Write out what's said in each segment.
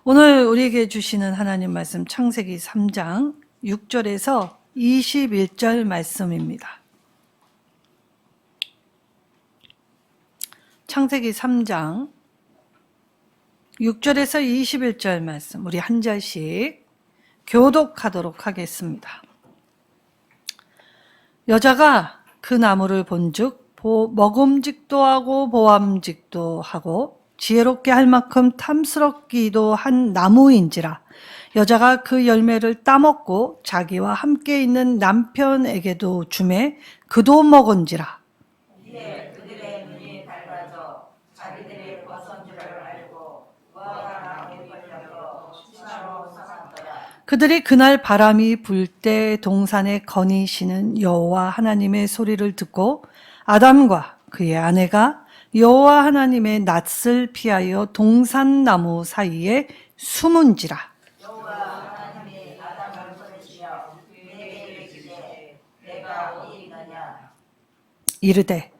오늘 우리에게 주시는 하나님 말씀 창세기 3장 6절에서 21절 말씀입니다. 창세기 3장 6절에서 21절 말씀 우리 한 절씩 교독하도록 하겠습니다. 여자가 그 나무를 본즉 먹음직도 하고 보암직도 하고 지혜롭게 할 만큼 탐스럽기도 한 나무인지라. 여자가 그 열매를 따먹고 자기와 함께 있는 남편에게도 주매 그도 먹은지라. 이에 그들의 눈이 밝아져 자기들의 벗은 줄을 알고 무화과나 잎을 열고 치마로 삼았더라. 그들이 그날 바람이 불 때 동산에 거니시는 여호와 하나님의 소리를 듣고 아담과 그의 아내가 여호와 하나님의 낯을 피하여 동산나무 사이에 숨은지라. 여호와 하나님이 아담을 부르시며 내게 이르시되 내가 어디 있느냐. 이르되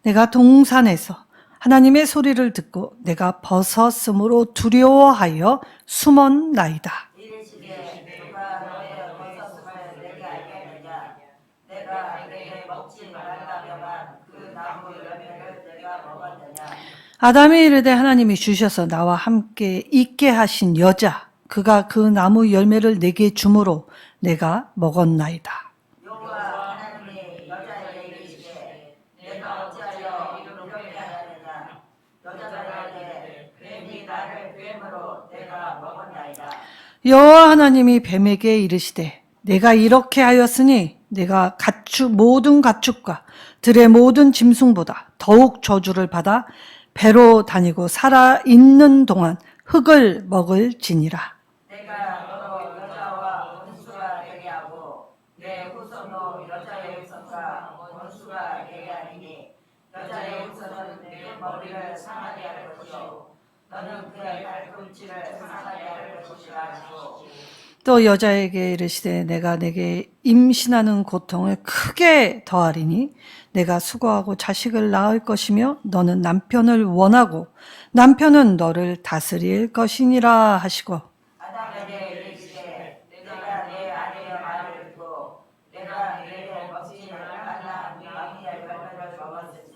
내가 동산에서 하나님의 소리를 듣고 내가 벗었으므로 두려워하여 숨었나이다. 이르시되 누가 너의 벗었음을 내게 알겠느냐. 내가 내게 먹지 말라며만 그 나무 열매를 내가 먹었느냐. 아담이 이르되 하나님이 주셔서 나와 함께 있게 하신 여자 그가 그 나무 열매를 내게 주므로 내가 먹었나이다. 여호와 하나님이 여자에게 이르시되 내가 어찌하여 이렇게 하였느냐. 여자가 이르되 뱀이 나를 뱀으로 내가 먹었나이다. 여호와 하나님이 뱀에게 이르시되 내가 이렇게 하였으니 내가 모든 가축과 들의 모든 짐승보다 더욱 저주를 받아 배로 다니고 살아있는 동안 흙을 먹을지니라. 내가 너로 여자와 원수가 되게 하고 내 후손도 여자의 후손과 원수가 되게 하리니 여자의 후손은 내 머리를 상하게 할 것이요 너는 그의 발꿈치를 상하게 할 것이라 하시고. 또 여자에게 이르시되 내가 내게 임신하는 고통을 크게 더하리니 내가 수고하고 자식을 낳을 것이며 너는 남편을 원하고 남편은 너를 다스릴 것이니라 하시고. 아담에게 이르시되 내가 내 아내의 말을 듣고 내가 내게 먹지 말라 한 나무의 열매를 먹었은즉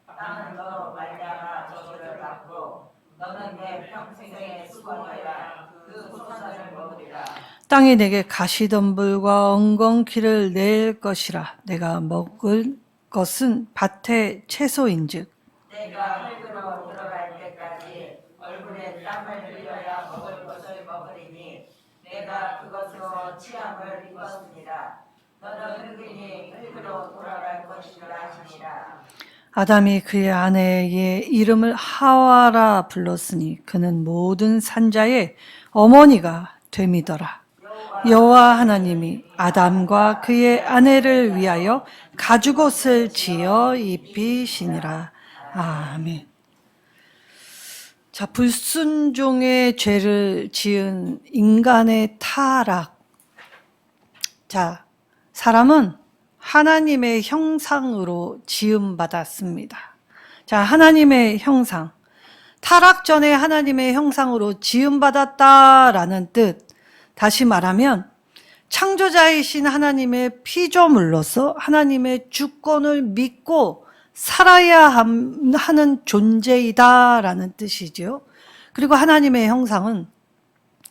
땅은 너로 말미암아 저주를 받고 너는 내 평생에 수고하여야 그 소산을 먹으리라. 땅이 내게 가시덤불과 엉겅퀴를 낼 것이라. 내가 먹을 것은 밭의 채소인즉 내가 흙으로 들어갈 때까지 얼굴에 땀을 흘려야 먹을 것을 먹으리니 내가 그것으로 취함을 입었습니다. 너는 흙이니 흙으로 돌아갈 것이라 하시니라. 아담이 그의 아내의 이름을 하와라 불렀으니 그는 모든 산자의 어머니가 됨이더라. 여호와 하나님이 아담과 그의 아내를 위하여 가죽옷을 지어 입히시니라. 아멘. 자, 불순종의 죄를 지은 인간의 타락. 자, 사람은 하나님의 형상으로 지음받았습니다. 자, 하나님의 형상. 타락 전에 하나님의 형상으로 지음받았다라는 뜻. 다시 말하면 창조자이신 하나님의 피조물로서 하나님의 주권을 믿고 살아야 하는 존재이다라는 뜻이죠. 그리고 하나님의 형상은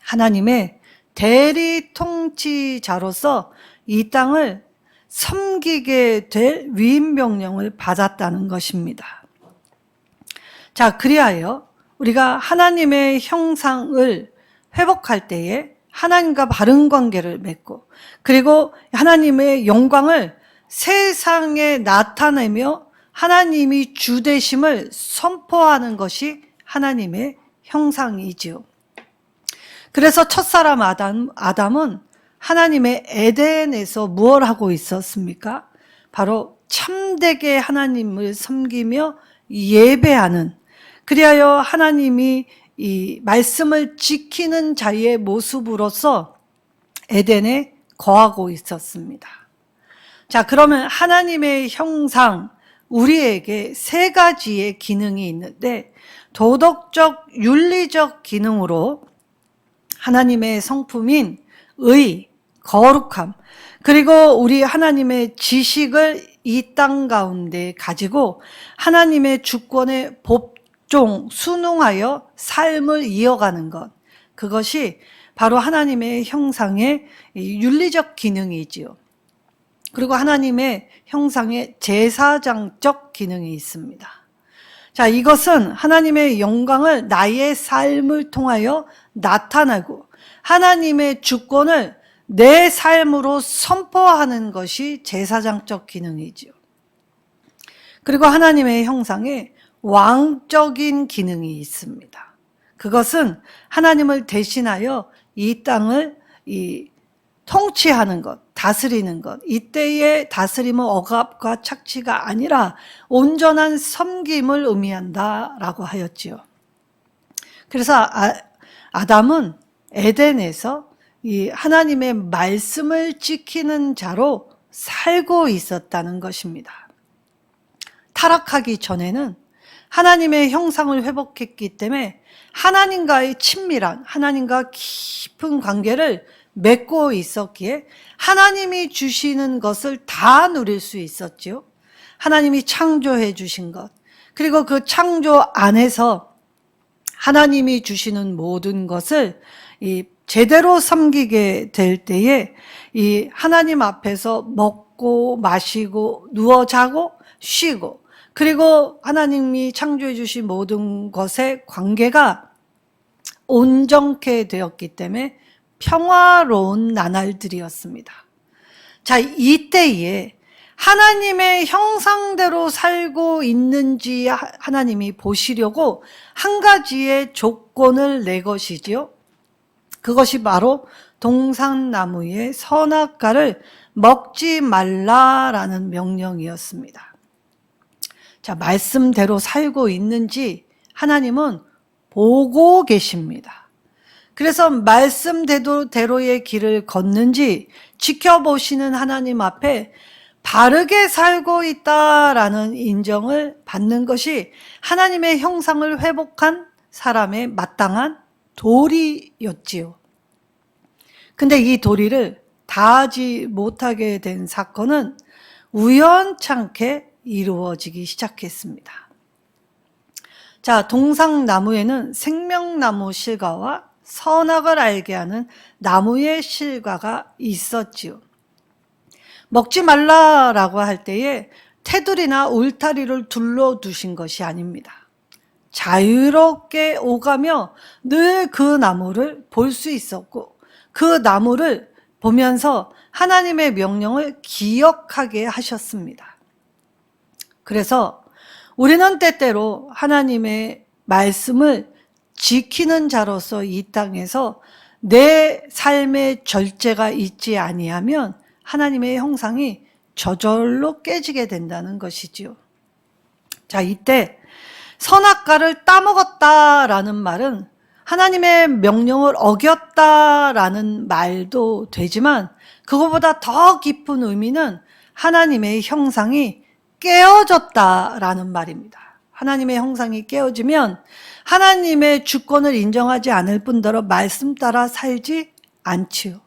하나님의 대리 통치자로서 이 땅을 섬기게 될 위임명령을 받았다는 것입니다. 자, 그리하여 우리가 하나님의 형상을 회복할 때에 하나님과 바른 관계를 맺고 그리고 하나님의 영광을 세상에 나타내며 하나님이 주되심을 선포하는 것이 하나님의 형상이지요. 그래서 첫사람 아담은 하나님의 에덴에서 무엇을 하고 있었습니까? 바로 참되게 하나님을 섬기며 예배하는, 그리하여 하나님이 이 말씀을 지키는 자의 모습으로서 에덴에 거하고 있었습니다. 자, 그러면 하나님의 형상, 우리에게 세 가지의 기능이 있는데 도덕적, 윤리적 기능으로 하나님의 성품인 의, 거룩함, 그리고 우리 하나님의 지식을 이 땅 가운데 가지고 하나님의 주권의 복종, 순응하여 삶을 이어가는 것, 그것이 바로 하나님의 형상의 윤리적 기능이지요. 그리고 하나님의 형상의 제사장적 기능이 있습니다. 자, 이것은 하나님의 영광을 나의 삶을 통하여 나타내고 하나님의 주권을 내 삶으로 선포하는 것이 제사장적 기능이지요. 그리고 하나님의 형상에 왕적인 기능이 있습니다. 그것은 하나님을 대신하여 이 땅을 통치하는 것, 다스리는 것, 이때의 다스림은 억압과 착취가 아니라 온전한 섬김을 의미한다라고 하였지요. 그래서 아담은 에덴에서 이 하나님의 말씀을 지키는 자로 살고 있었다는 것입니다. 타락하기 전에는 하나님의 형상을 회복했기 때문에 하나님과의 친밀한, 하나님과 깊은 관계를 맺고 있었기에 하나님이 주시는 것을 다 누릴 수 있었지요. 하나님이 창조해 주신 것, 그리고 그 창조 안에서 하나님이 주시는 모든 것을 제대로 섬기게 될 때에 이 하나님 앞에서 먹고 마시고 누워 자고 쉬고, 그리고 하나님이 창조해 주신 모든 것의 관계가 온전케 되었기 때문에 평화로운 나날들이었습니다. 자, 이때에 하나님의 형상대로 살고 있는지 하나님이 보시려고 한 가지의 조건을 내 것이지요. 그것이 바로 동산나무의 선악과를 먹지 말라라는 명령이었습니다. 자, 말씀대로 살고 있는지 하나님은 보고 계십니다. 그래서 말씀대로의 길을 걷는지 지켜보시는 하나님 앞에 바르게 살고 있다라는 인정을 받는 것이 하나님의 형상을 회복한 사람의 마땅한 도리였지요. 근데 이 도리를 다하지 못하게 된 사건은 우연찮게 이루어지기 시작했습니다. 자, 동상나무에는 생명나무 실과와 선악을 알게 하는 나무의 실과가 있었지요. 먹지 말라라고 할 때에 테두리나 울타리를 둘러두신 것이 아닙니다. 자유롭게 오가며 늘 그 나무를 볼 수 있었고 그 나무를 보면서 하나님의 명령을 기억하게 하셨습니다. 그래서 우리는 때때로 하나님의 말씀을 지키는 자로서 이 땅에서 내 삶의 절제가 있지 아니하면 하나님의 형상이 저절로 깨지게 된다는 것이지요. 자, 이때 선악과를 따먹었다라는 말은 하나님의 명령을 어겼다라는 말도 되지만 그것보다 더 깊은 의미는 하나님의 형상이 깨어졌다라는 말입니다. 하나님의 형상이 깨어지면 하나님의 주권을 인정하지 않을 뿐더러 말씀 따라 살지 않지요.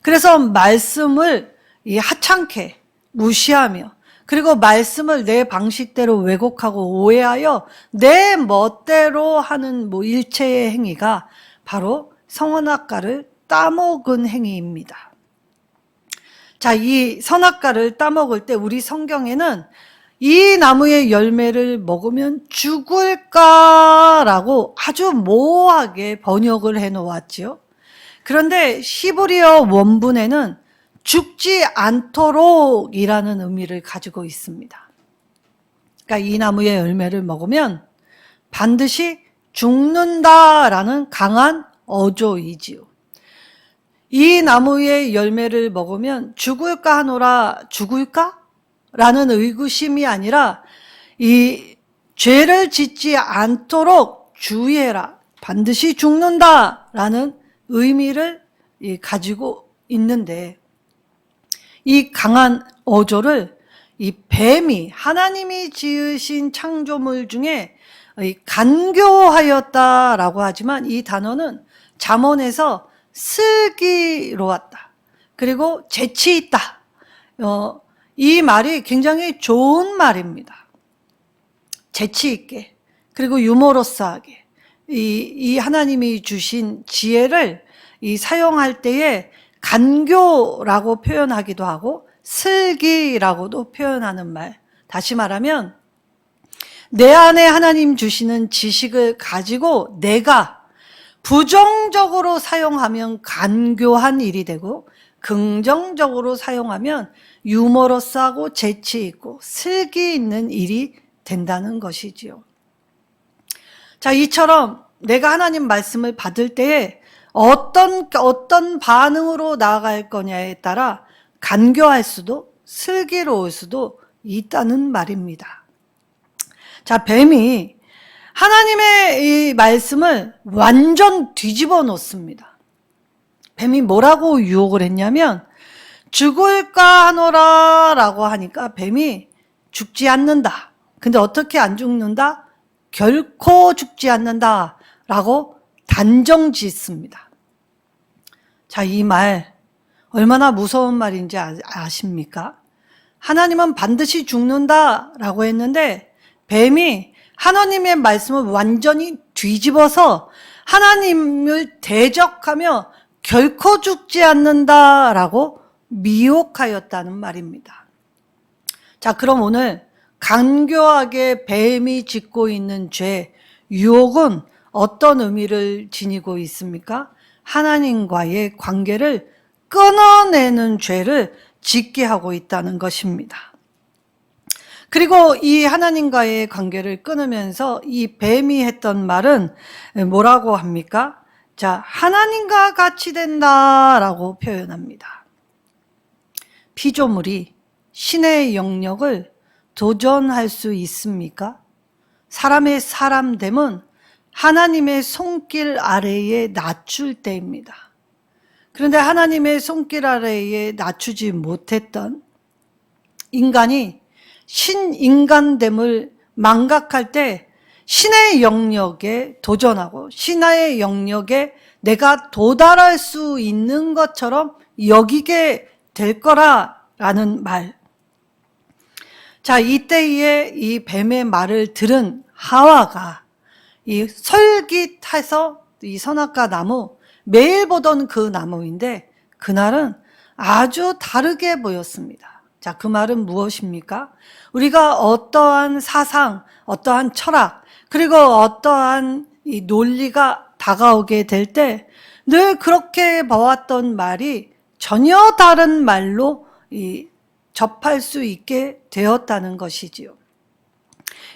그래서 말씀을 하찮게 무시하며 그리고 말씀을 내 방식대로 왜곡하고 오해하여 내 멋대로 하는 일체의 행위가 바로 선악과를 따먹은 행위입니다. 자, 이 선악과를 따먹을 때 우리 성경에는 이 나무의 열매를 먹으면 죽을까라고 아주 모호하게 번역을 해 놓았지요. 그런데 히브리어 원문에는 죽지 않도록 이라는 의미를 가지고 있습니다. 그러니까 이 나무의 열매를 먹으면 반드시 죽는다라는 강한 어조이지요. 이 나무의 열매를 먹으면 죽을까 하노라, 죽을까? 라는 의구심이 아니라 이 죄를 짓지 않도록 주의해라, 반드시 죽는다라는 의미를 가지고 있는데 이 강한 어조를 이 뱀이 하나님이 지으신 창조물 중에 간교하였다라고 하지만 이 단어는 잠언에서 슬기로웠다. 그리고 재치 있다. 이 말이 굉장히 좋은 말입니다. 재치 있게, 그리고 유머러스하게 이 하나님이 주신 지혜를 사용할 때에 간교라고 표현하기도 하고 슬기라고도 표현하는 말. 다시 말하면 내 안에 하나님 주시는 지식을 가지고 내가 부정적으로 사용하면 간교한 일이 되고 긍정적으로 사용하면 유머러스하고 재치 있고 슬기 있는 일이 된다는 것이지요. 자, 이처럼 내가 하나님 말씀을 받을 때에 어떤 반응으로 나아갈 거냐에 따라 간교할 수도 슬기로울 수도 있다는 말입니다. 자, 뱀이 하나님의 이 말씀을 완전 뒤집어 놓습니다. 뱀이 뭐라고 유혹을 했냐면 죽을까 하노라 라고 하니까 뱀이 죽지 않는다. 근데 어떻게 안 죽는다? 결코 죽지 않는다 라고 단정 짓습니다. 자, 이 말 얼마나 무서운 말인지 아십니까? 하나님은 반드시 죽는다 라고 했는데 뱀이 하나님의 말씀을 완전히 뒤집어서 하나님을 대적하며 결코 죽지 않는다 라고 미혹하였다는 말입니다. 자, 그럼 오늘 간교하게 뱀이 짓고 있는 죄, 유혹은 어떤 의미를 지니고 있습니까? 하나님과의 관계를 끊어내는 죄를 짓게 하고 있다는 것입니다. 그리고 이 하나님과의 관계를 끊으면서 이 뱀이 했던 말은 뭐라고 합니까? 자, 하나님과 같이 된다라고 표현합니다. 피조물이 신의 영역을 도전할 수 있습니까? 사람의 사람됨은 하나님의 손길 아래에 낮출 때입니다. 그런데 하나님의 손길 아래에 낮추지 못했던 인간이 신인간됨을 망각할 때 신의 영역에 도전하고 신의 영역에 내가 도달할 수 있는 것처럼 여기게 될 거라라는 말. 자, 이때에 이 뱀의 말을 들은 하와가 이 솔깃해서 이 선악과 나무, 매일 보던 그 나무인데 그날은 아주 다르게 보였습니다. 자, 그 말은 무엇입니까? 우리가 어떠한 사상, 어떠한 철학, 그리고 어떠한 이 논리가 다가오게 될 때 늘 그렇게 봐왔던 말이 전혀 다른 말로 접할 수 있게 되었다는 것이지요.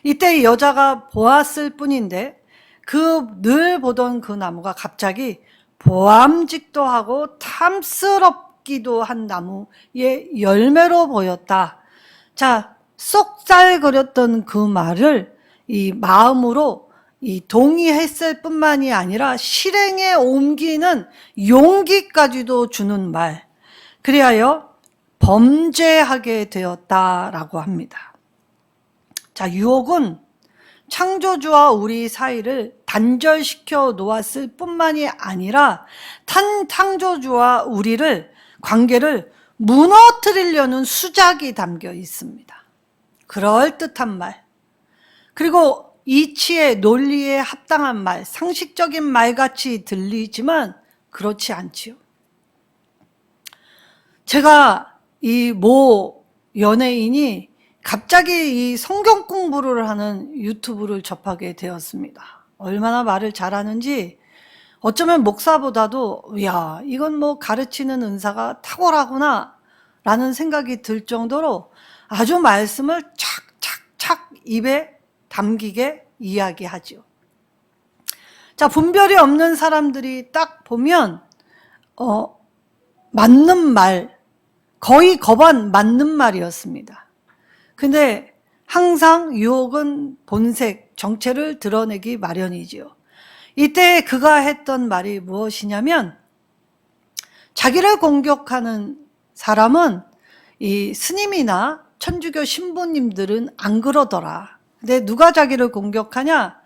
이때 여자가 보았을 뿐인데 그 늘 보던 그 나무가 갑자기 보암직도 하고 탐스럽기도 한 나무의 열매로 보였다. 자, 쏙살거렸던 그 말을 이 마음으로 동의했을 뿐만이 아니라 실행에 옮기는 용기까지도 주는 말. 그리하여 범죄하게 되었다라고 합니다. 자, 유혹은 창조주와 우리 사이를 단절시켜 놓았을 뿐만이 아니라 창조주와 우리를 관계를 무너뜨리려는 수작이 담겨 있습니다. 그럴듯한 말, 그리고 이치의 논리에 합당한 말, 상식적인 말같이 들리지만 그렇지 않지요. 제가 이 모 연예인이 갑자기 이 성경 공부를 하는 유튜브를 접하게 되었습니다. 얼마나 말을 잘하는지 어쩌면 목사보다도 야, 이건 뭐 가르치는 은사가 탁월하구나 라는 생각이 들 정도로 아주 말씀을 착착착 입에 담기게 이야기하죠. 자, 분별이 없는 사람들이 딱 보면 맞는 말, 거의 거반 맞는 말이었습니다. 근데 항상 유혹은 본색, 정체를 드러내기 마련이지요. 이때 그가 했던 말이 무엇이냐면 자기를 공격하는 사람은 이 스님이나 천주교 신부님들은 안 그러더라. 근데 누가 자기를 공격하냐?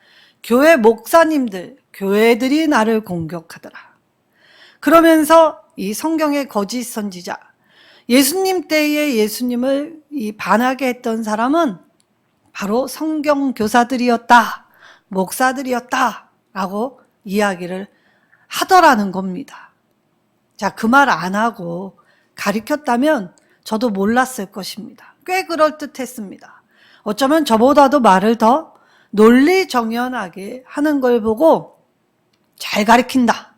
교회 목사님들, 교회들이 나를 공격하더라. 그러면서 이 성경의 거짓 선지자, 예수님 때에 예수님을 반하게 했던 사람은 바로 성경 교사들이었다, 목사들이었다 라고 이야기를 하더라는 겁니다. 자, 그 말 안 하고 가리켰다면 저도 몰랐을 것입니다. 꽤 그럴듯했습니다. 어쩌면 저보다도 말을 더 논리정연하게 하는 걸 보고 잘 가리킨다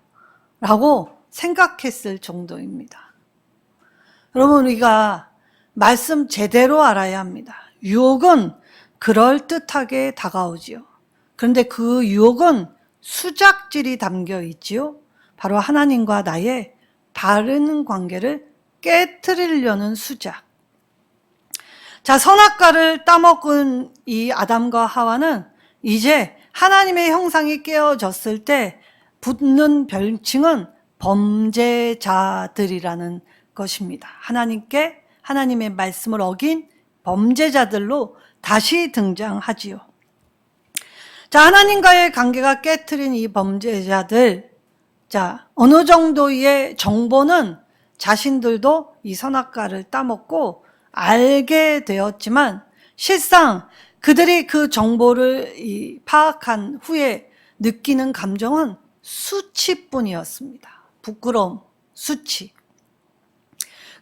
라고 생각했을 정도입니다. 여러분, 우리가 말씀 제대로 알아야 합니다. 유혹은 그럴듯하게 다가오지요. 그런데 그 유혹은 수작질이 담겨 있지요. 바로 하나님과 나의 바른 관계를 깨트리려는 수작. 자, 선악과를 따먹은 이 아담과 하와는 이제 하나님의 형상이 깨어졌을 때 붙는 별칭은 범죄자들이라는 것입니다. 하나님의 말씀을 어긴 범죄자들로 다시 등장하지요. 자, 하나님과의 관계가 깨트린 이 범죄자들, 자, 어느 정도의 정보는 자신들도 이 선악과를 따먹고 알게 되었지만 실상 그들이 그 정보를 파악한 후에 느끼는 감정은 수치뿐이었습니다. 부끄러움, 수치.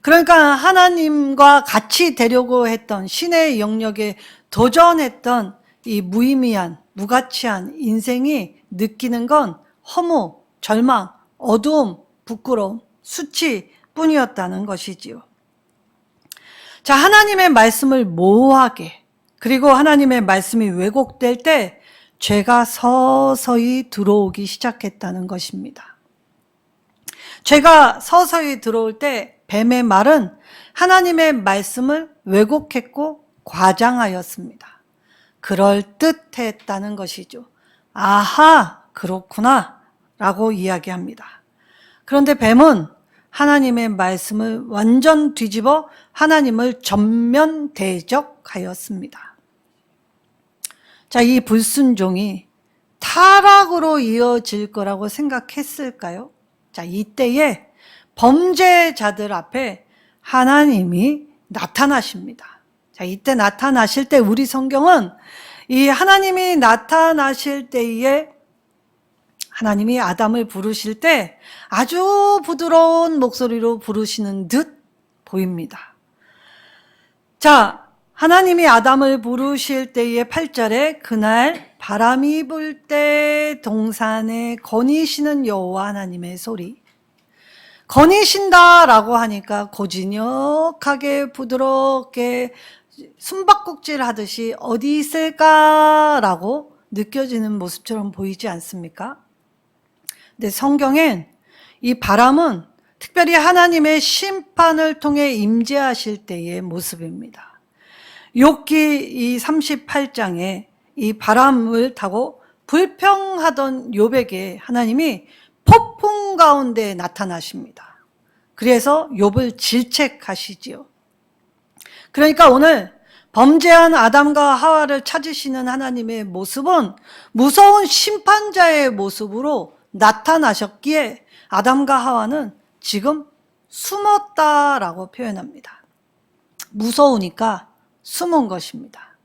그러니까 하나님과 같이 되려고 했던 신의 영역에 도전했던 이 무의미한, 무가치한 인생이 느끼는 건 허무, 절망, 어두움, 부끄러움, 수치뿐이었다는 것이지요. 자, 하나님의 말씀을 모호하게, 그리고 하나님의 말씀이 왜곡될 때 죄가 서서히 들어오기 시작했다는 것입니다. 죄가 서서히 들어올 때 뱀의 말은 하나님의 말씀을 왜곡했고 과장하였습니다. 그럴듯했다는 것이죠. 아하, 그렇구나 라고 이야기합니다. 그런데 뱀은 하나님의 말씀을 완전 뒤집어 하나님을 전면 대적하였습니다. 자, 이 불순종이 타락으로 이어질 거라고 생각했을까요? 자, 이때에 범죄자들 앞에 하나님이 나타나십니다. 자, 이때 나타나실 때 우리 성경은 이 하나님이 나타나실 때에 하나님이 아담을 부르실 때 아주 부드러운 목소리로 부르시는 듯 보입니다. 자, 하나님이 아담을 부르실 때의 8절에 그날 바람이 불 때 동산에 거니시는 여호와 하나님의 소리. 거니신다라고 하니까 고진역하게 부드럽게 숨바꼭질 하듯이 어디 있을까라고 느껴지는 모습처럼 보이지 않습니까? 근데 성경엔 이 바람은 특별히 하나님의 심판을 통해 임재하실 때의 모습입니다. 욥기 이 38장에 이 바람을 타고 불평하던 욥에게 하나님이 폭풍 가운데 나타나십니다. 그래서 욥을 질책하시지요. 그러니까 오늘 범죄한 아담과 하와를 찾으시는 하나님의 모습은 무서운 심판자의 모습으로 나타나셨기에 아담과 하와는 지금 숨었다라고 표현합니다. 무서우니까 숨은 것입니다.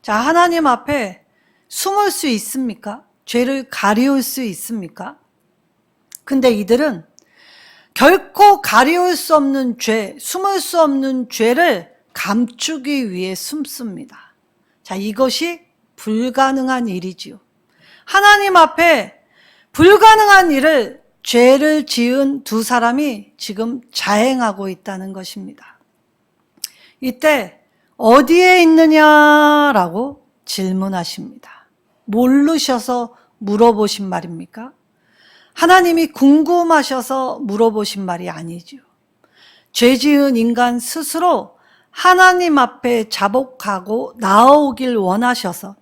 자, 하나님 앞에 숨을 수 있습니까? 죄를 가리울 수 있습니까? 근데 이들은 결코 가리울 수 없는 죄, 숨을 수 없는 죄를 감추기 위해 숨습니다. 자, 이것이 불가능한 일이지요. 하나님 앞에 불가능한 일을 죄를 지은 두 사람이 지금 자행하고 있다는 것입니다. 이때 어디에 있느냐라고 질문하십니다. 모르셔서 물어보신 말입니까? 하나님이 궁금하셔서 물어보신 말이 아니죠. 죄 지은 인간 스스로 하나님 앞에 자복하고 나아오길 원하셔서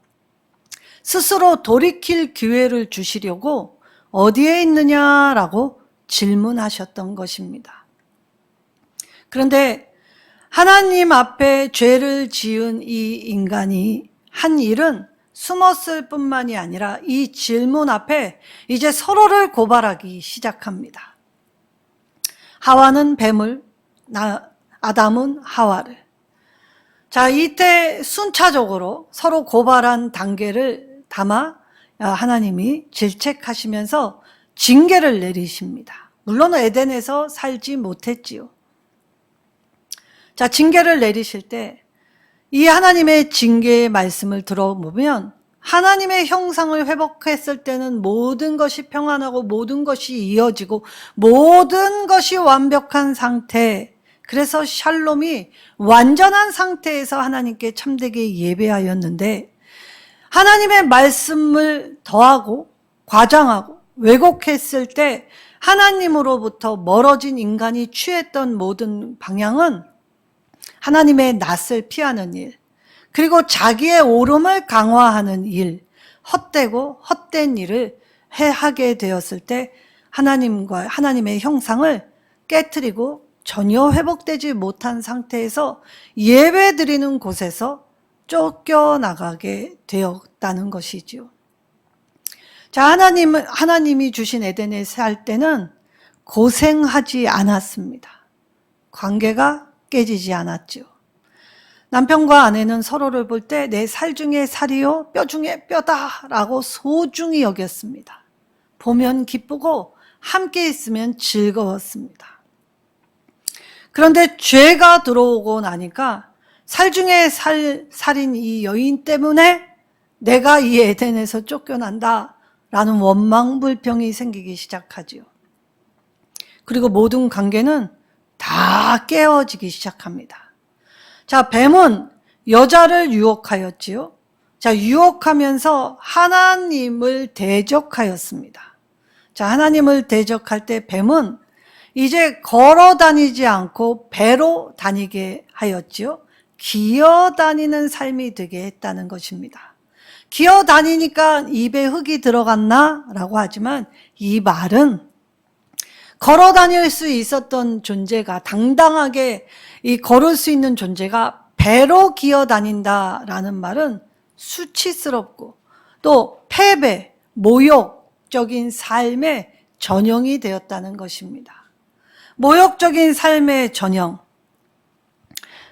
스스로 돌이킬 기회를 주시려고 어디에 있느냐라고 질문하셨던 것입니다. 그런데 하나님 앞에 죄를 지은 이 인간이 한 일은 숨었을 뿐만이 아니라 이 질문 앞에 이제 서로를 고발하기 시작합니다. 하와는 뱀을, 아담은 하와를. 자, 이때 순차적으로 서로 고발한 단계를 담아 하나님이 질책하시면서 징계를 내리십니다. 물론 에덴에서 살지 못했지요. 자, 징계를 내리실 때 이 하나님의 징계의 말씀을 들어보면 하나님의 형상을 회복했을 때는 모든 것이 평안하고 모든 것이 이어지고 모든 것이 완벽한 상태, 그래서 샬롬이 완전한 상태에서 하나님께 참되게 예배하였는데 하나님의 말씀을 더하고 과장하고 왜곡했을 때 하나님으로부터 멀어진 인간이 취했던 모든 방향은 하나님의 낯을 피하는 일, 그리고 자기의 오름을 강화하는 일, 헛되고 헛된 일을 하게 되었을 때 하나님과 하나님의 형상을 깨트리고 전혀 회복되지 못한 상태에서 예배 드리는 곳에서 쫓겨나가게 되었다는 것이지요. 자, 하나님이 주신 에덴에 살 때는 고생하지 않았습니다. 관계가 깨지지 않았죠. 남편과 아내는 서로를 볼 때 내 살 중에 살이요 뼈 중에 뼈다라고 소중히 여겼습니다. 보면 기쁘고 함께 있으면 즐거웠습니다. 그런데 죄가 들어오고 나니까 살 중에 살인 이 여인 때문에 내가 이 에덴에서 쫓겨난다라는 원망 불평이 생기기 시작하지요. 그리고 모든 관계는 다 깨어지기 시작합니다. 자, 뱀은 여자를 유혹하였지요. 자, 유혹하면서 하나님을 대적하였습니다. 자, 하나님을 대적할 때 뱀은 이제 걸어 다니지 않고 배로 다니게 하였지요. 기어 다니는 삶이 되게 했다는 것입니다. 기어 다니니까 입에 흙이 들어갔나? 라고 하지만 이 말은 걸어 다닐 수 있었던 존재가 당당하게 걸을 수 있는 존재가 배로 기어 다닌다라는 말은 수치스럽고 또 패배, 모욕적인 삶의 전형이 되었다는 것입니다. 모욕적인 삶의 전형.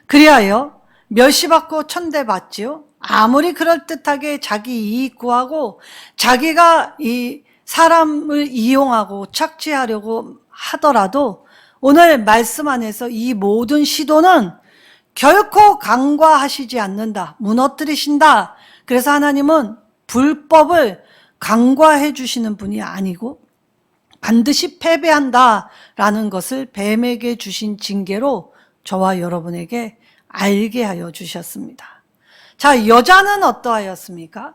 그리하여 멸시받고 천대받지요. 아무리 그럴듯하게 자기 이익 구하고 자기가 이 사람을 이용하고 착취하려고 하더라도 오늘 말씀 안에서 이 모든 시도는 결코 간과하시지 않는다. 무너뜨리신다. 그래서 하나님은 불법을 간과해 주시는 분이 아니고 반드시 패배한다라는 것을 뱀에게 주신 징계로 저와 여러분에게 알게 하여 주셨습니다. 자, 여자는 어떠하였습니까?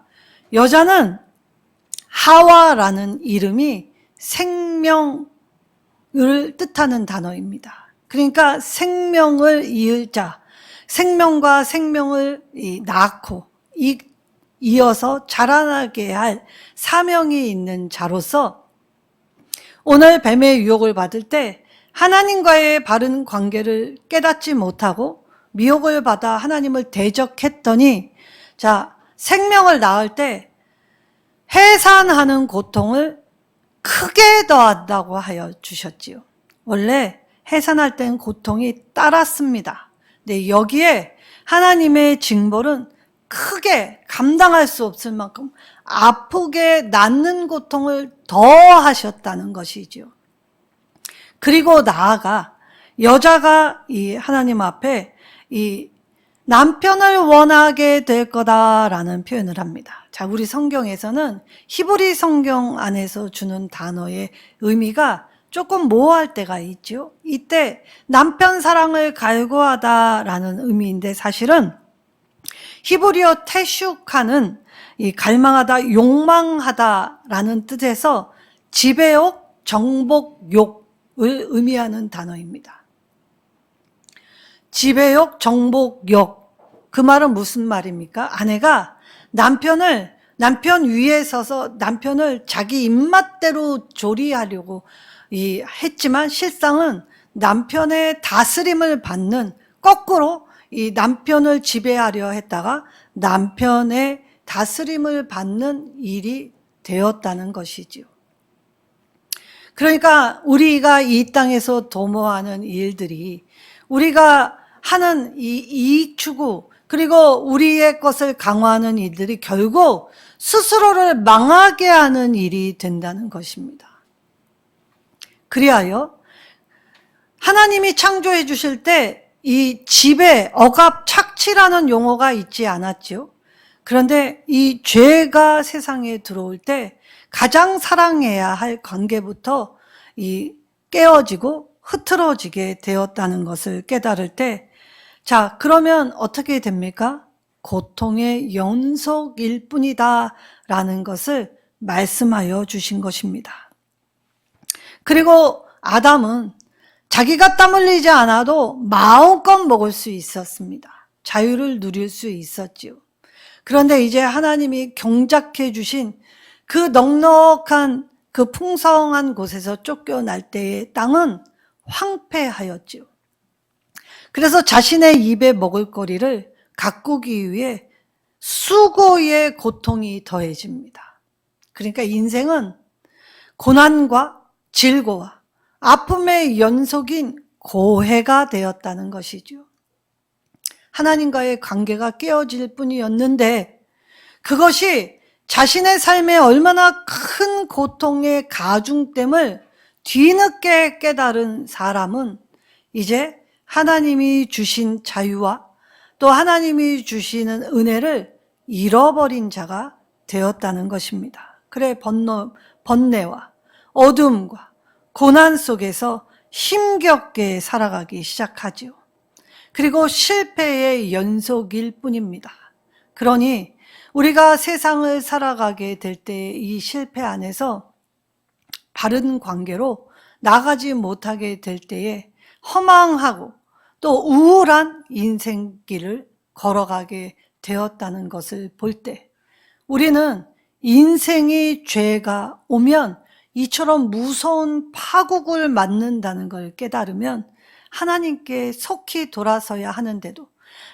여자는 하와라는 이름이 생명을 뜻하는 단어입니다. 그러니까 생명을 이을 자, 생명과 생명을 낳고 이어서 자라나게 할 사명이 있는 자로서 오늘 뱀의 유혹을 받을 때 하나님과의 바른 관계를 깨닫지 못하고 미혹을 받아 하나님을 대적했더니 자, 생명을 낳을 때 해산하는 고통을 크게 더한다고 하여 주셨지요. 원래 해산할 땐 고통이 따랐습니다. 근데 여기에 하나님의 징벌은 크게 감당할 수 없을 만큼 아프게 낳는 고통을 더 하셨다는 것이지요. 그리고 나아가 여자가 이 하나님 앞에 이 남편을 원하게 될 거다라는 표현을 합니다. 자, 우리 성경에서는 히브리 성경 안에서 주는 단어의 의미가 조금 모호할 때가 있죠. 이때 남편 사랑을 갈구하다라는 의미인데 사실은 히브리어 테슈카는 이 갈망하다, 욕망하다라는 뜻에서 지배욕, 정복욕을 의미하는 단어입니다. 지배욕, 정복욕. 그 말은 무슨 말입니까? 아내가 남편 위에 서서 남편을 자기 입맛대로 조리하려고 했지만 실상은 남편의 다스림을 받는 거꾸로 이 남편을 지배하려 했다가 남편의 다스림을 받는 일이 되었다는 것이지요. 그러니까 우리가 이 땅에서 도모하는 일들이 우리가 하는 이 이익 추구 그리고 우리의 것을 강화하는 일들이 결국 스스로를 망하게 하는 일이 된다는 것입니다. 그리하여 하나님이 창조해 주실 때 이 지배, 억압, 착취라는 용어가 있지 않았지요. 그런데 이 죄가 세상에 들어올 때 가장 사랑해야 할 관계부터 이 깨어지고 흐트러지게 되었다는 것을 깨달을 때, 자, 그러면 어떻게 됩니까? 고통의 연속일 뿐이다 라는 것을 말씀하여 주신 것입니다. 그리고 아담은 자기가 땀 흘리지 않아도 마음껏 먹을 수 있었습니다. 자유를 누릴 수 있었지요. 그런데 이제 하나님이 경작해 주신 그 넉넉한 그 풍성한 곳에서 쫓겨날 때의 땅은 황폐하였지요. 그래서 자신의 입에 먹을 거리를 가꾸기 위해 수고의 고통이 더해집니다. 그러니까 인생은 고난과 질고와 아픔의 연속인 고해가 되었다는 것이죠. 하나님과의 관계가 깨어질 뿐이었는데 그것이 자신의 삶에 얼마나 큰 고통의 가중됨을 뒤늦게 깨달은 사람은 이제 하나님이 주신 자유와 또 하나님이 주시는 은혜를 잃어버린 자가 되었다는 것입니다. 그래 번뇌와 어둠과 고난 속에서 힘겹게 살아가기 시작하지요. 그리고 실패의 연속일 뿐입니다. 그러니 우리가 세상을 살아가게 될 때 이 실패 안에서 바른 관계로 나가지 못하게 될 때에 허망하고 또 우울한 인생길을 걸어가게 되었다는 것을 볼 때 우리는 인생의 죄가 오면 이처럼 무서운 파국을 맞는다는 걸 깨달으면 하나님께 속히 돌아서야 하는데도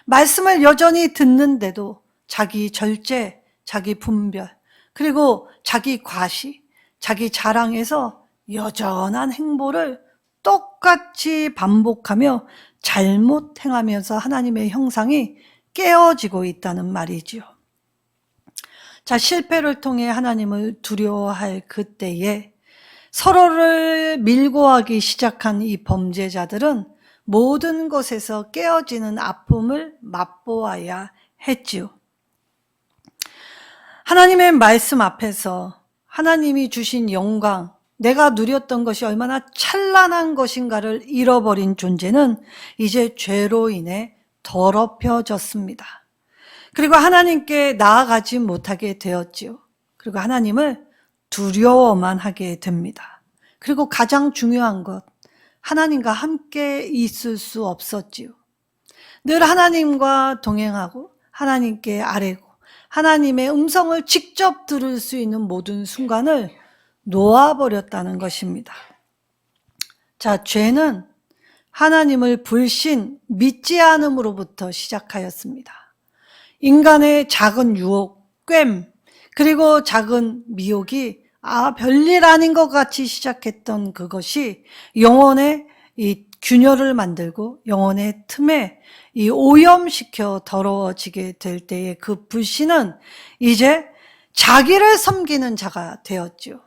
말씀을 여전히 듣는데도 자기 절제, 자기 분별, 그리고 자기 과시, 자기 자랑에서 여전한 행보를 똑같이 반복하며 잘못 행하면서 하나님의 형상이 깨어지고 있다는 말이지요. 자, 실패를 통해 하나님을 두려워할 그때에 서로를 밀고 하기 시작한 이 범죄자들은 모든 것에서 깨어지는 아픔을 맛보아야 했지요. 하나님의 말씀 앞에서 하나님이 주신 영광, 내가 누렸던 것이 얼마나 찬란한 것인가를 잃어버린 존재는 이제 죄로 인해 더럽혀졌습니다. 그리고 하나님께 나아가지 못하게 되었지요. 그리고 하나님을 두려워만 하게 됩니다. 그리고 가장 중요한 것, 하나님과 함께 있을 수 없었지요. 늘 하나님과 동행하고 하나님께 아뢰고 하나님의 음성을 직접 들을 수 있는 모든 순간을 놓아버렸다는 것입니다. 자, 죄는 하나님을 불신, 믿지 않음으로부터 시작하였습니다. 인간의 작은 유혹, 괸, 그리고 작은 미혹이 별일 아닌 것 같이 시작했던 그것이 영혼의 이 균열을 만들고 영혼의 틈에 이 오염시켜 더러워지게 될 때의 그 불신은 이제 자기를 섬기는 자가 되었지요.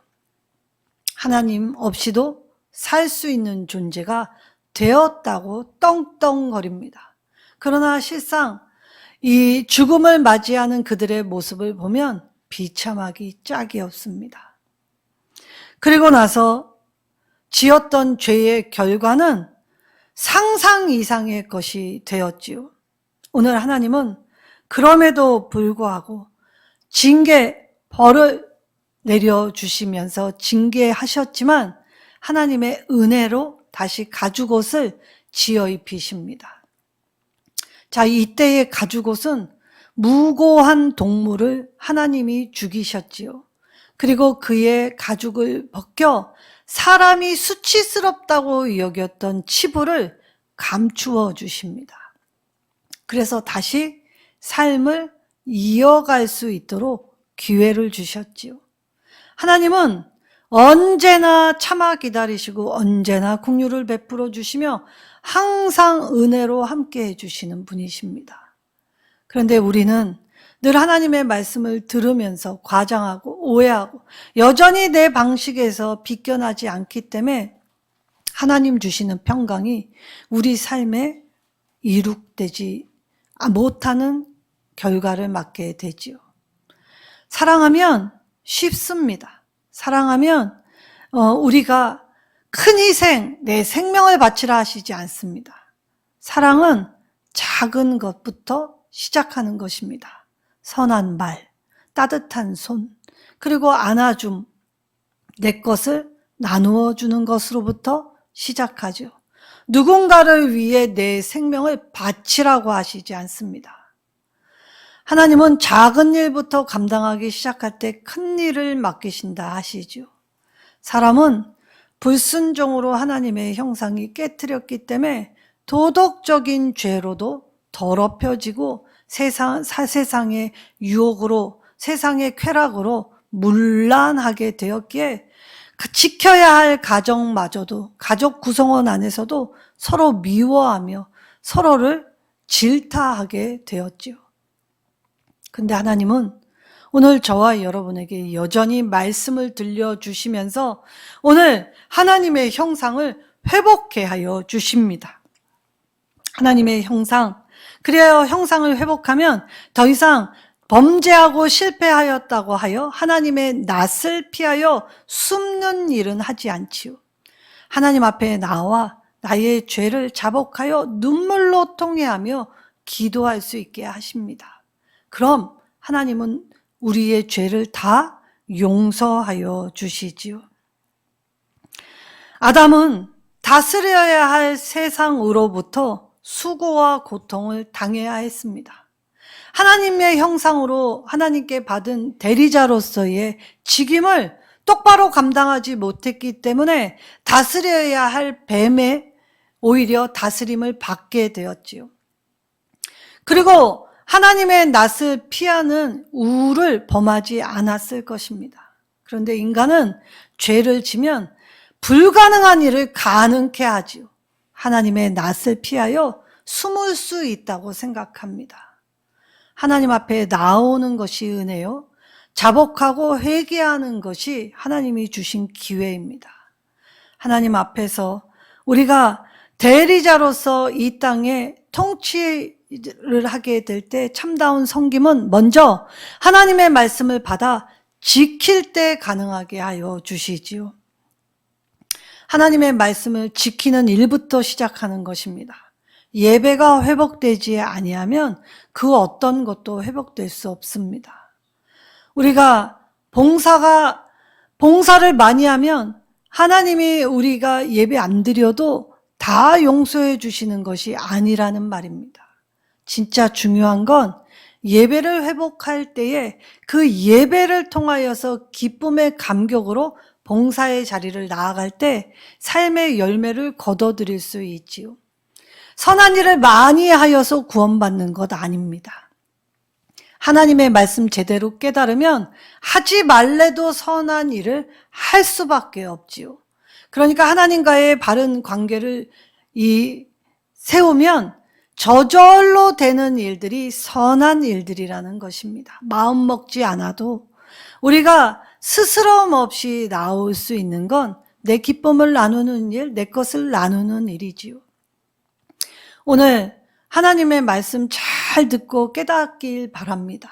하나님 없이도 살 수 있는 존재가 되었다고 떵떵거립니다. 그러나 실상 이 죽음을 맞이하는 그들의 모습을 보면 비참하기 짝이 없습니다. 그리고 나서 지었던 죄의 결과는 상상 이상의 것이 되었지요. 오늘 하나님은 그럼에도 불구하고 벌을 내려주시면서 징계하셨지만 하나님의 은혜로 다시 가죽옷을 지어 입히십니다. 자, 이때의 가죽옷은 무고한 동물을 하나님이 죽이셨지요. 그리고 그의 가죽을 벗겨 사람이 수치스럽다고 여겼던 치부를 감추어 주십니다. 그래서 다시 삶을 이어갈 수 있도록 기회를 주셨지요. 하나님은 언제나 참아 기다리시고 언제나 긍휼을 베풀어 주시며 항상 은혜로 함께 해주시는 분이십니다. 그런데 우리는 늘 하나님의 말씀을 들으면서 과장하고 오해하고 여전히 내 방식에서 비껴나지 않기 때문에 하나님 주시는 평강이 우리 삶에 이룩되지 못하는 결과를 맞게 되지요. 사랑하면 쉽습니다. 사랑하면 우리가 큰 희생, 내 생명을 바치라 하시지 않습니다. 사랑은 작은 것부터 시작하는 것입니다. 선한 말, 따뜻한 손, 그리고 안아줌, 내 것을 나누어 주는 것으로부터 시작하죠. 누군가를 위해 내 생명을 바치라고 하시지 않습니다. 하나님은 작은 일부터 감당하기 시작할 때 큰 일을 맡기신다 하시죠. 사람은 불순종으로 하나님의 형상이 깨트렸기 때문에 도덕적인 죄로도 더럽혀지고 세상의 유혹으로, 세상의 쾌락으로 문란하게 되었기에 지켜야 할 가정마저도, 가족 구성원 안에서도 서로 미워하며 서로를 질타하게 되었지요. 근데 하나님은 오늘 저와 여러분에게 여전히 말씀을 들려주시면서 오늘 하나님의 형상을 회복해 하여 주십니다. 하나님의 형상, 그래야 형상을 회복하면 더 이상 범죄하고 실패하였다고 하여 하나님의 낯을 피하여 숨는 일은 하지 않지요. 하나님 앞에 나와 나의 죄를 자복하여 눈물로 통회하며 기도할 수 있게 하십니다. 그럼 하나님은 우리의 죄를 다 용서하여 주시지요. 아담은 다스려야 할 세상으로부터 수고와 고통을 당해야 했습니다. 하나님의 형상으로 하나님께 받은 대리자로서의 직임을 똑바로 감당하지 못했기 때문에 다스려야 할 뱀에 오히려 다스림을 받게 되었지요. 그리고 하나님의 낯을 피하는 우를 범하지 않았을 것입니다. 그런데 인간은 죄를 지면 불가능한 일을 가능케 하지요. 하나님의 낯을 피하여 숨을 수 있다고 생각합니다. 하나님 앞에 나오는 것이 은혜요. 자복하고 회개하는 것이 하나님이 주신 기회입니다. 하나님 앞에서 우리가 대리자로서 이 땅에 통치를 하게 될 때 참다운 섬김은 먼저 하나님의 말씀을 받아 지킬 때 가능하게 하여 주시지요. 하나님의 말씀을 지키는 일부터 시작하는 것입니다. 예배가 회복되지 아니하면 그 어떤 것도 회복될 수 없습니다. 우리가 봉사를 많이 하면 하나님이 우리가 예배 안 드려도 다 용서해 주시는 것이 아니라는 말입니다. 진짜 중요한 건 예배를 회복할 때에 그 예배를 통하여서 기쁨의 감격으로 봉사의 자리를 나아갈 때 삶의 열매를 거둬들일 수 있지요. 선한 일을 많이 하여서 구원받는 것 아닙니다. 하나님의 말씀 제대로 깨달으면 하지 말래도 선한 일을 할 수밖에 없지요. 그러니까 하나님과의 바른 관계를 세우면 저절로 되는 일들이 선한 일들이라는 것입니다. 마음 먹지 않아도 우리가 스스럼 없이 나올 수 있는 건 내 기쁨을 나누는 일, 내 것을 나누는 일이지요. 오늘 하나님의 말씀 잘 듣고 깨닫길 바랍니다.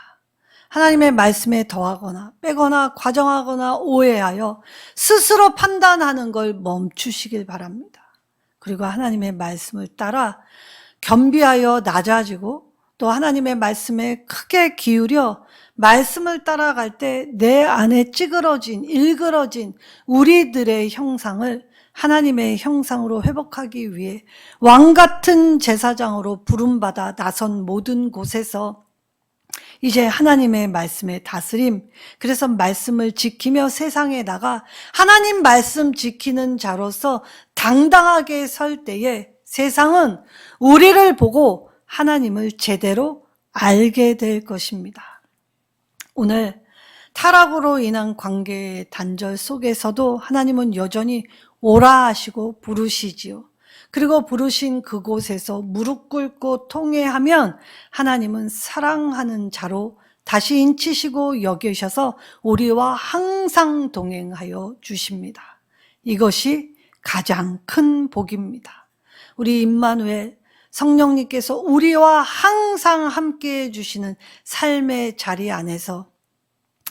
하나님의 말씀에 더하거나 빼거나 과정하거나 오해하여 스스로 판단하는 걸 멈추시길 바랍니다. 그리고 하나님의 말씀을 따라 겸비하여 낮아지고 또 하나님의 말씀에 크게 기울여 말씀을 따라갈 때 내 안에 찌그러진, 일그러진 우리들의 형상을 하나님의 형상으로 회복하기 위해 왕같은 제사장으로 부름받아 나선 모든 곳에서 이제 하나님의 말씀의 다스림, 그래서 말씀을 지키며 세상에 나가 하나님 말씀 지키는 자로서 당당하게 설 때에 세상은 우리를 보고 하나님을 제대로 알게 될 것입니다. 오늘 타락으로 인한 관계의 단절 속에서도 하나님은 여전히 오라 하시고 부르시지요. 그리고 부르신 그곳에서 무릎 꿇고 통회하면 하나님은 사랑하는 자로 다시 인치시고 여기셔서 우리와 항상 동행하여 주십니다. 이것이 가장 큰 복입니다. 우리 임마누엘 성령님께서 우리와 항상 함께해 주시는 삶의 자리 안에서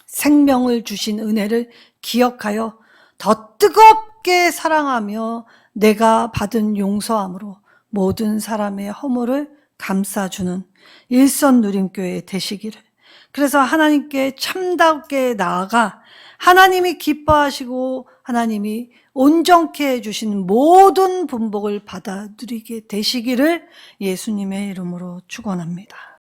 생명을 주신 은혜를 기억하여 더 뜨겁게 사랑하며 내가 받은 용서함으로 모든 사람의 허물을 감싸주는 일선누림교회 되시기를, 그래서 하나님께 참답게 나아가 하나님이 기뻐하시고 하나님이 온전케 해주신 모든 분복을 받아들이게 되시기를 예수님의 이름으로 축원합니다.